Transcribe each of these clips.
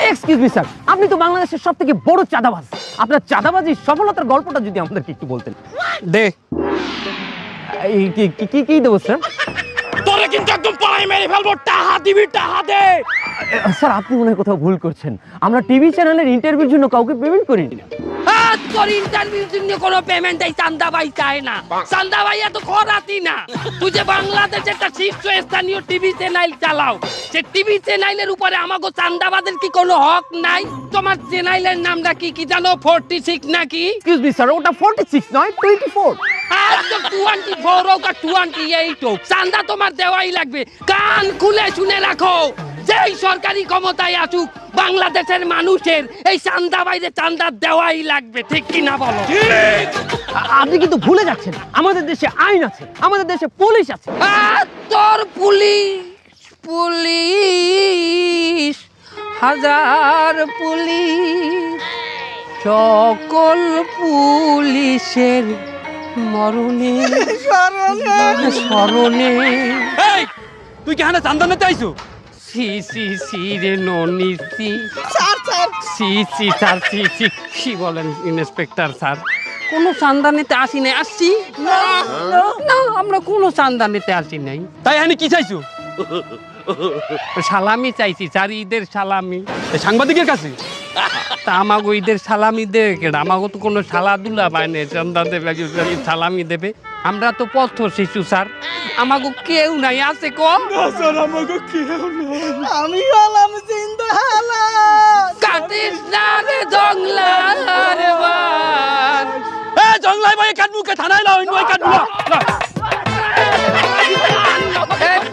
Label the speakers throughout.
Speaker 1: Excuse me sir, আপনি তো বাংলাদেশের সবথেকে বড় চাঁদাবাজ। আপনার চাঁদাবাজির সফলতার গল্পটা যদি আমাদেরকে একটু বলতেন।
Speaker 2: দে
Speaker 1: এই কি দেবো স্যার?
Speaker 2: তোরে কিন্তু একদম পায়ে মেরে ফেলবো। টাহা দিবি, টাহা দে।
Speaker 1: স্যার আপনি মনে হয় কোথাও ভুল করছেন। আমরা টিভি চ্যানেলের ইন্টারভিউর জন্য কাউকে পেমেন্ট করিনি।
Speaker 3: তোর ইন্টারভিউ জন্য কোনো পেমেন্ট এই চান্দা ভাই চায় না। চান্দা ভাই এত খরাতি না। তুই যে বাংলাদেশে একটা শীর্ষস্থানীয় টিভি চ্যানেল চালাও, সে টিভি চ্যানেলের উপরে আমাকে চান্দাবাদের কি কোনো হক নাই? তোমার চ্যানেলের নামটা কি জানো? 46 নাকি?
Speaker 1: এক্সকিউজ মি স্যার, ওটা 46 নয় 24।
Speaker 3: আর তো 24 হোক আর 28 হোক, চান্দা তোমার দেওয়াই লাগবে। কান খুলে শুনে রাখো, যেই সরকারি ক্ষমতায় আসুক, বাংলাদেশের মানুষের এই চান্দা বাইরে চান্দা দেওয়াই লাগবে। ঠিক কি না বলো?
Speaker 1: আপনি কিন্তু ভুলে যাচ্ছেন, আমাদের দেশে আইন আছে, আমাদের দেশে পুলিশ আছে।
Speaker 3: তোর পুলিশ হাজার পুলিশ, সকল পুলিশের মরণে স্মরণে।
Speaker 2: এই তুই কি হানা চান্দা নিতে আইছো?
Speaker 3: সি রে ননি সি স্যার কি বলেন ইন্সপেক্টর স্যার? কোনো চান্দা নিতে আসি নাই। আসছি না, আমরা কোনো চান্দা নিতে আসি নাই।
Speaker 2: তাই হানি কি চাইছো?
Speaker 3: সালামি চাইছি স্যার, ঈদের সালামি।
Speaker 2: এই সাংবাদিকের কাছে?
Speaker 3: তা আমাগো ঈদের সালামি দেবে কেন? আমাগো তো কোনো সালাদুলা পায় না, চান্দা দেবে সালামি দেবে। আমরা তো পথ শিশু স্যার, আমাগো কেউ নাই। আছে কম
Speaker 2: স্যার আমাকে কেউ নাই।
Speaker 4: আমি হলাম জিন্দালা।
Speaker 3: কাটিস না রে জংলার বান।
Speaker 2: এ জংলাই ভাই কাটবুকে থানায় লাও, ইনওয়াই কাটবু।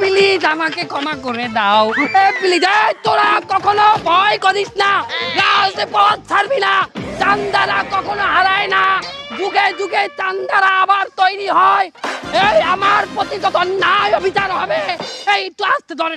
Speaker 3: প্লিজ আমাকে ক্ষমা করে দাও। প্লিজ, তোরা কখনো ভয় করিস না, রাজে পথ ছাড়বি না। চান্দারা কখনো হারায় না, যুগে যুগে চান্দারা আবার তৈরি হয়। এই আমার প্রতি যত ন্যায় অবিচার হবে, এই তো আসতে ধরে